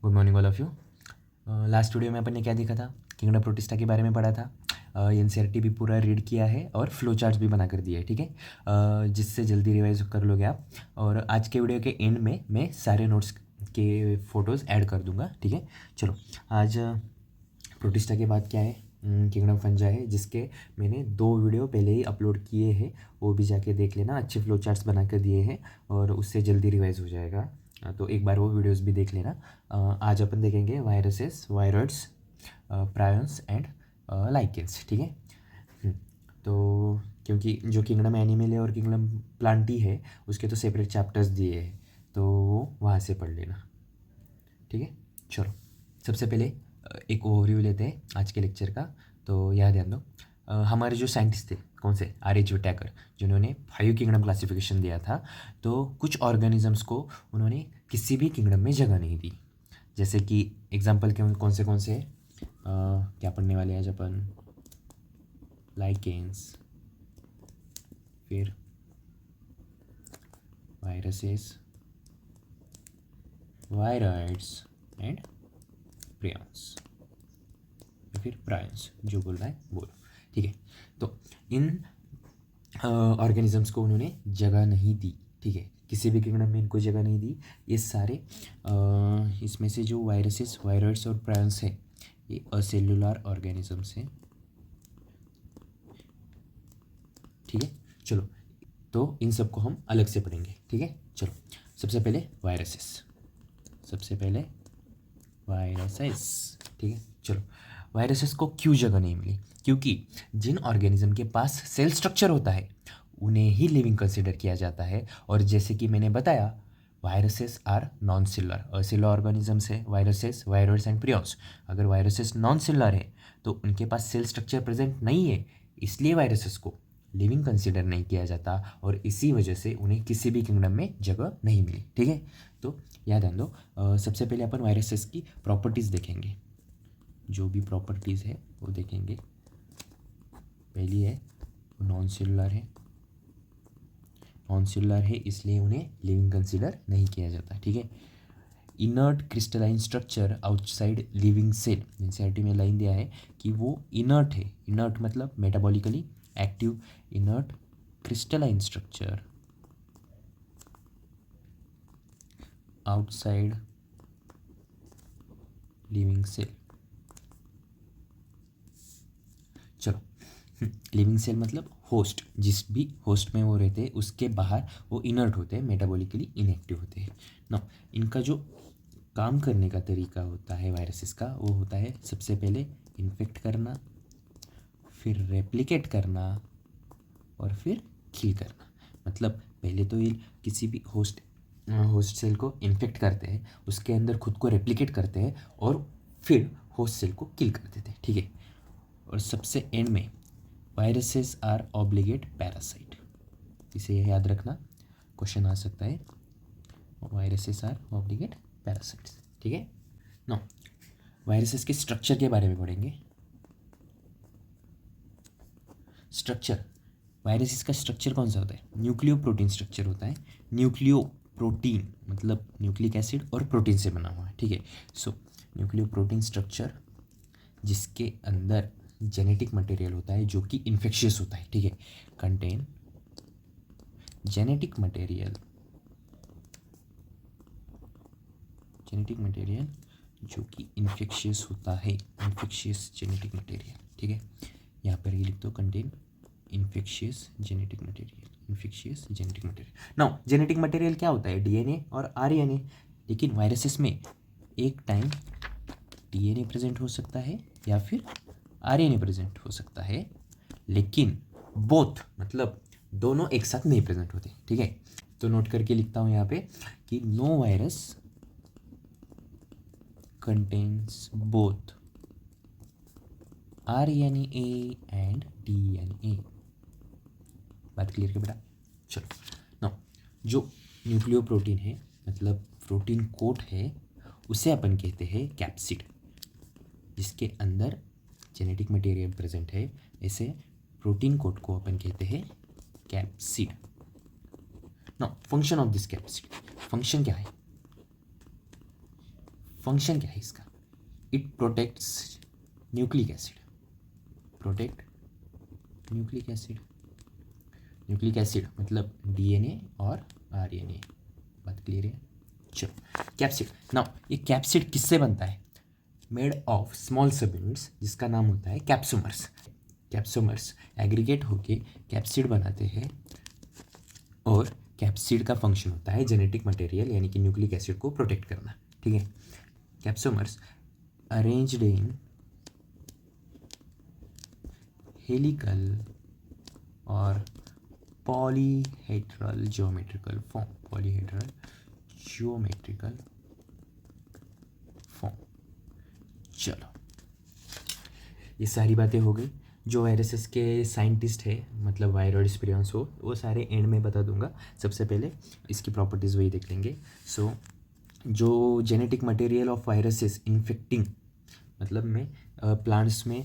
Good morning all of you. Last video में अपन ने क्या देखा था? किंगडम प्रोटिस्टा के बारे में पढ़ा था। एनसीईआरटी भी पूरा रीड किया है और फ्लो चार्ट्स भी बना कर दिया है, ठीक है। जिससे जल्दी रिवाइज कर लोगे आप। और आज के वीडियो के एंड में मैं सारे नोट्स के फ़ोटोज़ ऐड कर दूंगा, ठीक है। चलो, आज प्रोटिस्टा के बाद क्या है? किंगडम फंजा है, जिसके मैंने 2 वीडियो पहले ही अपलोड किए हैं। वो भी जाके देख लेना, अच्छे फ्लो चार्ट्स बना कर दिए हैं और उससे जल्दी रिवाइज हो जाएगा। तो एक बार वो वीडियोस भी देख लेना। आज अपन देखेंगे viruses, viroids, prions and lichens, ठीक है। तो क्योंकि जो किंगडम एनिमल है और किंगडम प्लांटी है, उसके तो सेपरेट चैप्टर्स दिए हैं, तो वो वहाँ से पढ़ लेना, ठीक है। चलो, सबसे पहले एक ओवरव्यू लेते हैं आज के लेक्चर का। तो यह ध्यान दो, हमारे जो साइंटिस्ट थे, कौन से, आर.एच. व्हिटेकर, जिन्होंने 5 किंगडम क्लासिफिकेशन दिया था, तो कुछ ऑर्गेनिजम्स को उन्होंने किसी भी किंगडम में जगह नहीं दी। जैसे कि एग्जाम्पल के कौन से हैं? क्या पढ़ने वाले हैं आज अपन? लाइकेंस, फिर वायरसेस, वायरॉइड्स एंड प्रियंस, फिर प्रायंस। जो बोल रहा है बोलो, ठीक है। तो इन ऑर्गेनिजम्स को उन्होंने जगह नहीं दी, ठीक है। किसी भी किंगडम में इनको जगह नहीं दी। ये सारे इसमें से जो वायरसेस, वायरॉइड्स और प्रायंस है, ये असेल्युलर ऑर्गेनिजम्स हैं, ठीक है। चलो, तो इन सबको हम अलग से पढ़ेंगे, ठीक है। चलो, सबसे पहले वायरसेस, ठीक है। चलो, वायरसेस को क्यों जगह नहीं मिली? क्योंकि जिन ऑर्गेनिज्म के पास सेल स्ट्रक्चर होता है उन्हें ही लिविंग कंसिडर किया जाता है। और जैसे कि मैंने बताया, viruses are non cellular, acellular organisms है वायरसेस, वायरॉइड्स एंड प्रियॉन्स। अगर वायरसेस नॉन सेलुलर है तो उनके पास सेल स्ट्रक्चर प्रेजेंट नहीं है, इसलिए वायरसेस को लिविंग कंसिडर नहीं किया जाता और इसी वजह से उन्हें किसी भी किंगडम में जगह नहीं मिली, ठीक है। तो याद ध्यान दो, सबसे पहले अपन वायरसेस की प्रॉपर्टीज़ देखेंगे। जो भी प्रॉपर्टीज़ है वो देखेंगे। पहली है, नॉन सेलुलर है, इसलिए उन्हें लिविंग कंसिडर नहीं किया जाता, ठीक है। Inert crystalline structure outside living cell, NCERT में लाइन दिया है कि वो इनर्ट है। इनर्ट मतलब metabolically active. Inert crystalline structure outside living cell. चलो, लिविंग सेल मतलब होस्ट, जिस भी होस्ट में वो रहते हैं उसके बाहर वो इनर्ट होते हैं, मेटाबॉलिकली इनएक्टिव होते हैं ना। इनका जो काम करने का तरीका होता है वायरसेस का, वो होता है सबसे पहले इन्फेक्ट करना, फिर रेप्लिकेट करना और फिर किल करना। मतलब पहले तो ये किसी भी होस्ट सेल को इन्फेक्ट करते हैं, उसके अंदर खुद को रेप्लिकेट करते हैं और फिर होस्ट सेल को किल कर देते हैं, ठीक है। और सबसे एंड में वायरसेस आर ऑब्लिगेट पैरासाइट, इसे याद रखना, क्वेश्चन आ सकता है। वायरसेस आर ऑब्लिगेट पैरासाइट्स, ठीक है ना। वायरसेस के स्ट्रक्चर के बारे में पढ़ेंगे। स्ट्रक्चर, वायरसेस का स्ट्रक्चर कौन सा होता है? न्यूक्लियो प्रोटीन स्ट्रक्चर होता है। न्यूक्लियो प्रोटीन मतलब न्यूक्लिक एसिड और प्रोटीन से बना हुआ है, ठीक है। सो न्यूक्लियो प्रोटीन स्ट्रक्चर, जिसके अंदर जेनेटिक मटेरियल होता है जो कि इन्फेक्शियस होता है, ठीक है। कंटेन जेनेटिक मटेरियल जो कि इन्फेक्शियस होता है, इन्फेक्शियस जेनेटिक मटेरियल, ठीक है। यहाँ पर ये लिख दो, contain infectious genetic material. Now genetic material क्या होता है? डीएनए और आरएनए। लेकिन वायरसेस में एक टाइम डीएनए प्रेजेंट हो सकता है या फिर आरएनए प्रेजेंट हो सकता है, लेकिन बोथ मतलब दोनों एक साथ नहीं प्रेजेंट होते, ठीक है। तो नोट करके लिखता हूँ यहाँ पे कि no virus contains both RNA and DNA. बात क्लियर है बेटा? चलो, नो, जो न्यूक्लियो प्रोटीन है मतलब प्रोटीन कोट है, उसे अपन कहते हैं कैप्सिड, जिसके अंदर जेनेटिक मटेरियल प्रेजेंट है। ऐसे प्रोटीन कोट को अपन कहते हैं capsid. No, function of this capsid, function क्या है? फंक्शन क्या है इसका? It protects nucleic acid, protect nucleic acid. Nucleic acid मतलब डीएनए और आरएनए। बात क्लियर है? चलो कैप्सिड। नाउ ये कैप्सिड किससे बनता है? Made of small subunits जिसका नाम होता है कैप्सोमर्स। कैप्सोमर्स एग्रीगेट होके कैप्सिड बनाते हैं और कैप्सिड का फंक्शन होता है जेनेटिक मटेरियल यानी कि न्यूक्लिक एसिड को प्रोटेक्ट करना। ठीक है। कैप्सोमर्स अरेंज्ड इन हेलिकल और polyhedral geometrical form, polyhedral geometrical form. चलो ये सारी बातें हो गई। जो वायरसेस के साइंटिस्ट है मतलब वायरॉइड स्पिरियंस हो वो सारे एंड में बता दूंगा। सबसे पहले इसकी प्रॉपर्टीज़ वही देख लेंगे। सो जो genetic material of viruses infecting मतलब में प्लांट्स में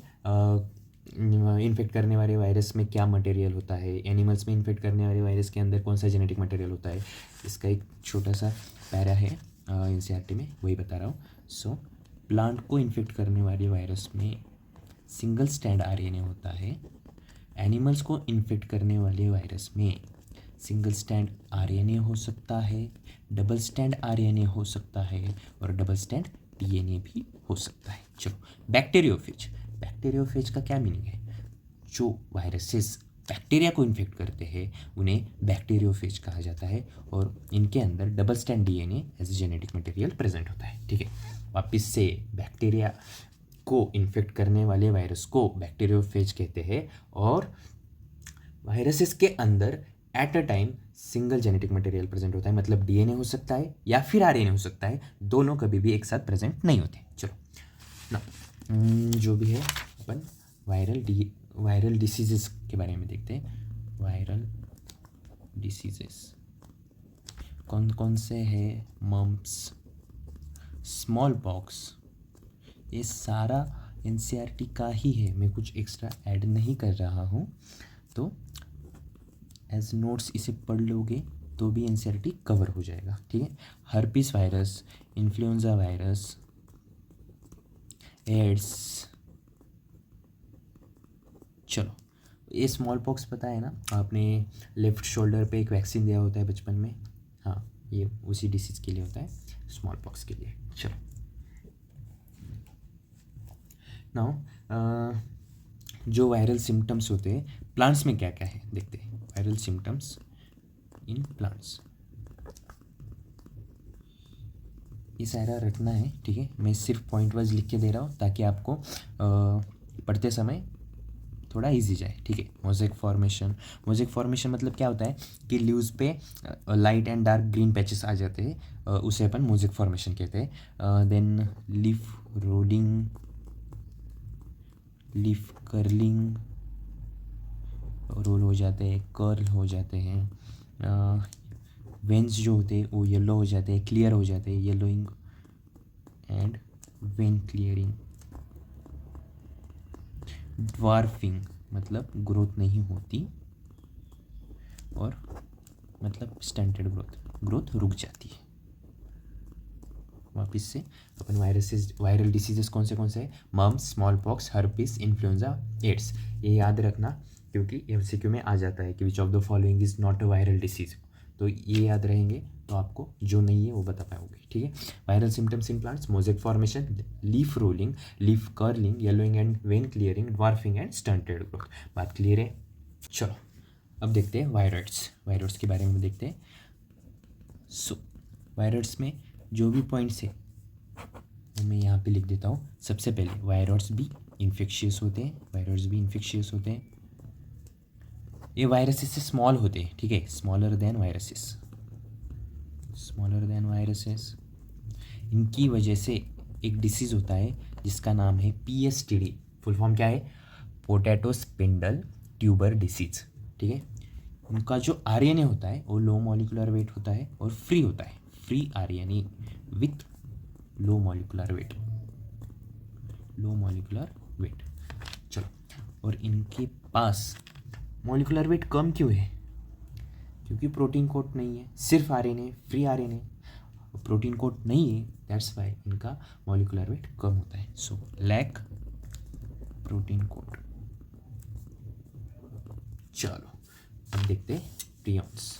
इन्फेक्ट करने वाले वायरस में क्या मटेरियल होता है, एनिमल्स में इन्फेक्ट करने वाले वायरस के अंदर कौन सा जेनेटिक मटेरियल होता है, इसका एक छोटा सा पैरा है एनसीईआरटी में, वही बता रहा हूँ। सो प्लांट को इन्फेक्ट करने वाले वायरस में सिंगल स्टैंड आरएनए होता है। एनिमल्स को इन्फेक्ट करने वाले वायरस में सिंगल स्टैंड आरएनए हो सकता है, डबल स्टैंड आरएनए हो सकता है और डबल स्टैंड डीएनए भी हो सकता है। चलो बैक्टीरियोफेज। बैक्टीरियोफेज का क्या मीनिंग है? जो वायरसेस बैक्टीरिया को इन्फेक्ट करते हैं उन्हें बैक्टीरियोफेज कहा जाता है और इनके अंदर double strand DNA as genetic material present होता है। ठीक है। वापिस से बैक्टीरिया को इन्फेक्ट करने वाले वायरस को बैक्टीरियोफेज कहते हैं और वायरसेस के अंदर at a time single genetic material present होता है, मतलब डीएनए हो सकता है या फिर आरएनए हो सकता है, दोनों कभी भी एक साथ प्रेजेंट नहीं होते। चलो ना जो भी है अपन वायरल डिसीजेस के बारे में देखते हैं। वायरल डिसीजेस कौन कौन से हैं? मम्प्स, स्मॉल पॉक्स, ये सारा एनसीईआरटी का ही है, मैं कुछ एक्स्ट्रा ऐड नहीं कर रहा हूँ। तो एज नोट्स इसे पढ़ लोगे तो भी एनसीईआरटी कवर हो जाएगा। ठीक है। Herpes virus, influenza virus, AIDS. चलो ये स्मॉल पॉक्स पता है ना, आपने लेफ्ट शोल्डर पे एक वैक्सीन दिया होता है बचपन में, हाँ ये उसी डिसीज़ के लिए होता है, स्मॉल पॉक्स के लिए। चलो नाउ जो वायरल सिम्टम्स होते हैं प्लांट्स में क्या क्या है देखते हैं। वायरल सिम्टम्स इन प्लांट्स, ये सारा रटना है। ठीक है। मैं सिर्फ पॉइंट वाइज लिख के दे रहा हूँ ताकि आपको पढ़ते समय थोड़ा इजी जाए। ठीक है। मोज़ेक फॉर्मेशन, मोज़ेक फॉर्मेशन मतलब क्या होता है कि लीव्स पे light and dark green patches आ जाते हैं, उसे अपन मोज़ेक फॉर्मेशन कहते हैं। Then leaf rolling, leaf curling, roll हो जाते हैं, कर्ल हो जाते हैं। वेन्स जो होते हैं वो येलो हो जाते हैं, क्लियर हो जाते हैं, yellowing and when clearing. Dwarfing मतलब ग्रोथ नहीं होती और मतलब स्टंटेड ग्रोथ रुक जाती है। वापिस से अपन वायरल डिसीजेस कौन से हैं? Mumps, smallpox, herpes, influenza, AIDS. ये याद रखना क्योंकि एमसीक्यू में आ जाता है कि which of the following is not a viral disease. तो ये याद रहेंगे तो आपको जो नहीं है वो बता पाओगे। ठीक है। Viral symptoms in plants, mosaic formation, leaf rolling, leaf curling, yellowing and when clearing, dwarfing and stunted growth. बात क्लियर है? चलो अब देखते हैं वायरॉइड्स। वायरॉइड्स के बारे में देखते हैं। सो वायरॉइड्स में जो भी पॉइंट्स है वो मैं यहाँ पे लिख देता हूँ। सबसे पहले वायरॉइड्स भी इन्फेक्शियस होते हैं, वायरॉइड्स भी इन्फेक्शियस होते हैं। ये वायरसेस से स्मॉल होते हैं। ठीक है। Smaller than viruses, smaller than viruses. इनकी वजह से एक डिसीज़ होता है जिसका नाम है पीएसटीडी। फुल फॉर्म क्या है? Potato spindle tuber disease. ठीक है। उनका जो आरएनए होता है वो लो मॉलिकुलर वेट होता है और फ्री होता है, free RNA with low molecular weight, low molecular weight. चलो और इनके पास मॉलिकुलर वेट कम क्यों है? क्योंकि प्रोटीन कोट नहीं है, सिर्फ RNA, free RNA. Protein coat नहीं है, दैट्स वाई इनका मॉलिकुलर वेट कम होता है. So lack protein coat. चलो अब देखते हैं प्रियॉन्स.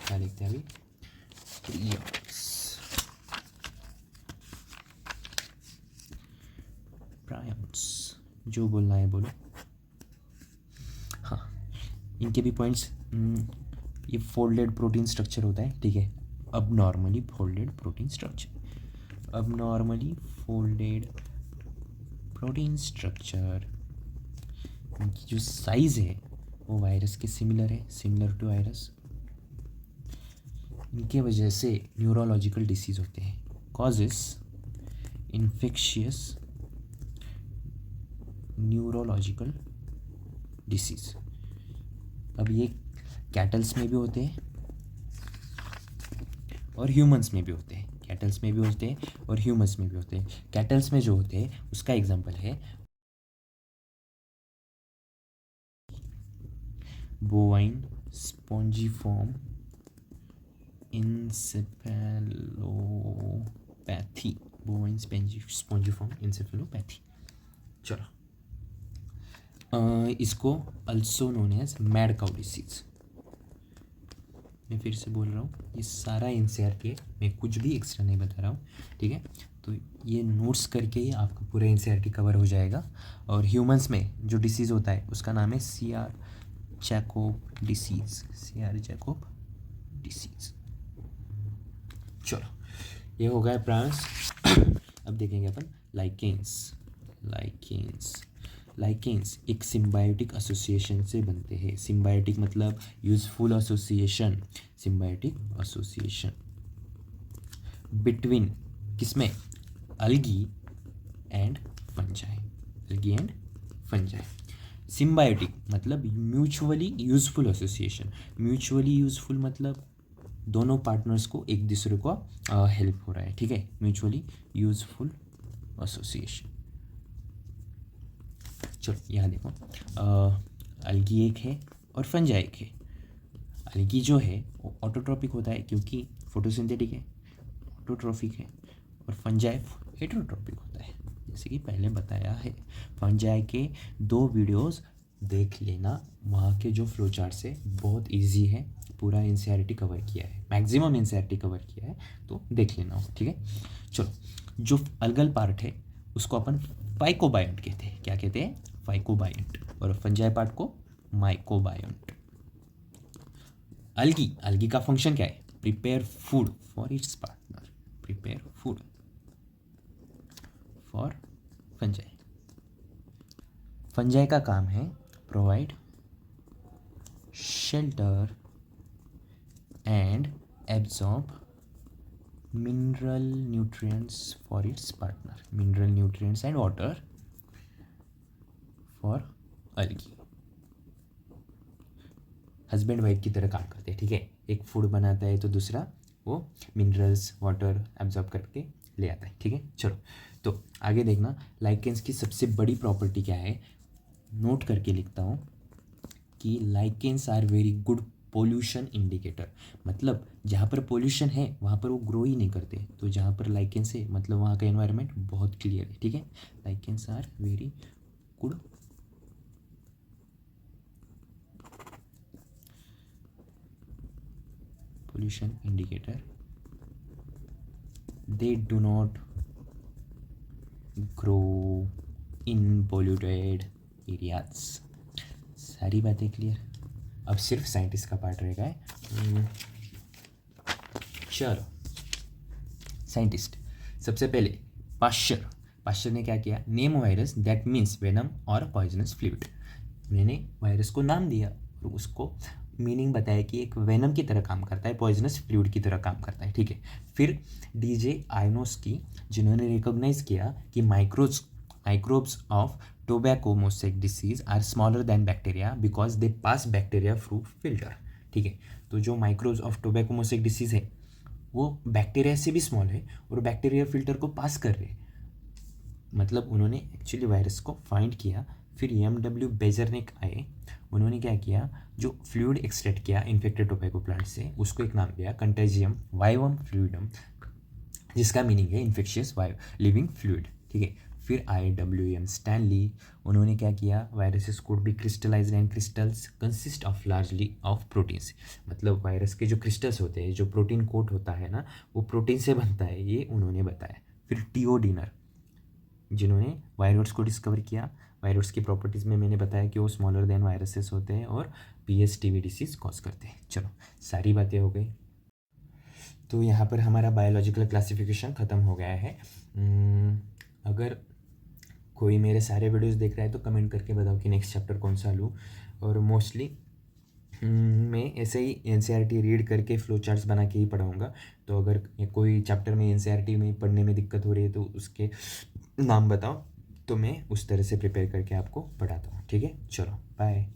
क्या देखते हैं अभी? प्रियॉन्स. प्रायॉन्स जो बोलना है बोलो. हाँ, इनके भी पॉइंट्स. ये फोल्डेड प्रोटीन स्ट्रक्चर होता है, ठीक है. अब नॉर्मली फोल्डेड प्रोटीन स्ट्रक्चर. अब नॉर्मली फोल्डेड प्रोटीन स्ट्रक्चर. इनकी जो साइज़ है वो वायरस के सिमिलर है, सिमिलर टू वायरस. इनके वजह से न्यूरोलॉजिकल डिसीज़ होते हैं. Causes infectious neurological disease. अब ये कैटल्स में भी होते हैं और ह्यूमंस में भी होते हैं. कैटल्स में भी होते हैं और ह्यूमंस में भी होते हैं. कैटल्स में जो होते हैं उसका एग्जांपल है bovine spongiform encephalopathy. Bovine spongiform encephalopathy. चलो इसको also known as mad cow disease. मैं फिर से बोल रहा हूँ, ये सारा एनसीईआरटी है, मैं कुछ भी एक्स्ट्रा नहीं बता रहा हूँ, ठीक है. तो ये नोट्स करके ही आपका पूरा एनसीईआरटी कवर हो जाएगा. और ह्यूमंस में जो डिसीज़ होता है उसका नाम है CR Jakob disease. CR Jakob disease. चलो ये हो गया प्रायॉन्स. अब देखेंगे अपन लाइकेन्स. लाइकेन्स एक सिम्बायोटिक एसोसिएशन से बनते हैं. सिम्बायोटिक मतलब useful association. Symbiotic association between किसमें? Algae and fungi. Algae and fungi. Symbiotic मतलब mutually useful association. Mutually useful मतलब दोनों पार्टनर्स को एक दूसरे को हेल्प हो रहा है, ठीक है. Mutually useful association. चलो यहाँ देखो, अल्गी एक है और फंजाई एक है. अल्गी जो है वो ऑटोट्रॉपिक होता है क्योंकि फोटोसिंथेटिक है, ऑटोट्रॉफिक है. और फंजाई हेटेरोट्रॉपिक होता है, जैसे कि पहले बताया है. फंजाई के 2 वीडियोस देख लेना, वहाँ के जो फ्लो चार्ट से बहुत इजी है. पूरा एनसीईआरटी कवर किया है, मैक्सिमम एनसीईआरटी कवर किया है, तो देख लेना, ठीक है. चलो जो अलगल पार्ट है उसको अपन फाइकोबायंट कहते हैं. क्या कहते हैं? फाइकोबायंट. और फंजाई पार्ट को माइकोबायंट. अलगी का फंक्शन क्या है? Prepare food for its partner. Prepare food for fungi. Fungi का काम है provide shelter and absorb mineral nutrients for its partner. Mineral nutrients and water for algae. Husband wife की तरह काम करते हैं, ठीक है. एक फूड बनाता है तो दूसरा वो मिनरल्स वाटर एब्जॉर्ब करके ले आता है, ठीक है. चलो तो आगे देखना, लाइकेंस की सबसे बड़ी प्रॉपर्टी क्या है. नोट करके लिखता हूँ कि lichens are very good pollution indicator. मतलब जहाँ पर पोल्यूशन है वहाँ पर वो ग्रो ही नहीं करते. तो जहाँ पर लाइकेंस है मतलब वहाँ का एनवायरनमेंट बहुत क्लियर है, ठीक है. Lichens are very good pollution indicator. They do not grow in polluted areas. सारी बातें क्लियर. अब सिर्फ साइंटिस्ट का पार्ट रहेगा है. चलो साइंटिस्ट. सबसे पहले पाश्चर ने क्या किया? Name virus that means venom और पॉइजनस फ्लूइड. मैंने वायरस को नाम दिया और उसको मीनिंग बताया कि एक वेनम की तरह काम करता है, पॉइजनस फ्लूइड की तरह काम करता है, ठीक है. फिर डीजे आयनोस्की जिन्होंने रिकॉग्नाइज किया कि microbes of tobacco mosaic disease are smaller than bacteria because they pass bacteria through filter, ठीक है. तो जो microbes of tobacco mosaic disease है वो बैक्टीरिया से भी स्मॉल है और बैक्टीरिया फिल्टर को पास कर रहे हैं. मतलब उन्होंने एक्चुअली वायरस को फाइंड किया. फिर EMW बेजरनिक आए, उन्होंने क्या किया, जो फ्लूइड एक्सट्रैक्ट किया इन्फेक्टेड टोबैको प्लांट से उसको एक नाम दिया कंटेजियम वाइवम फ्लूइडम. जिसका मीनिंग है इन्फेक्शियस लिविंग फ्लूइड, ठीक है। फिर IWM स्टैनली, उन्होंने क्या किया, viruses could be crystallised and crystals consist of largely of proteins. मतलब वायरस के जो क्रिस्टल्स होते हैं, जो प्रोटीन कोट होता है ना, वो प्रोटीन से बनता है, ये उन्होंने बताया। फिर टीओ डिनर, जिन्होंने वायरस को डिस्कवर किया। वायरस की प्रॉपर्टीज़ में मैंने बताया कि वो स्मॉलर देन वायरसेस होते हैं और PSTV डिसीज़ कॉज करते हैं। चलो, सारी बातें हो गई। तो यहाँ पर हमारा बायोलॉजिकल क्लासिफिकेशन ख़त्म हो गया है। अगर कोई मेरे सारे वीडियोस देख रहा है तो कमेंट करके बताओ कि नेक्स्ट चैप्टर कौन सा लूँ। और मोस्टली मैं ऐसे ही NCERT रीड करके फ्लो चार्ट्स बना के ही पढ़ाऊँगा। तो अगर कोई चैप्टर में NCERT में पढ़ने में दिक्कत हो रही है तो उसके नाम बताओ, तो मैं उस तरह से प्रिपेयर करके आपको पढ़ाता हूँ, ठीक है। चलो, बाय।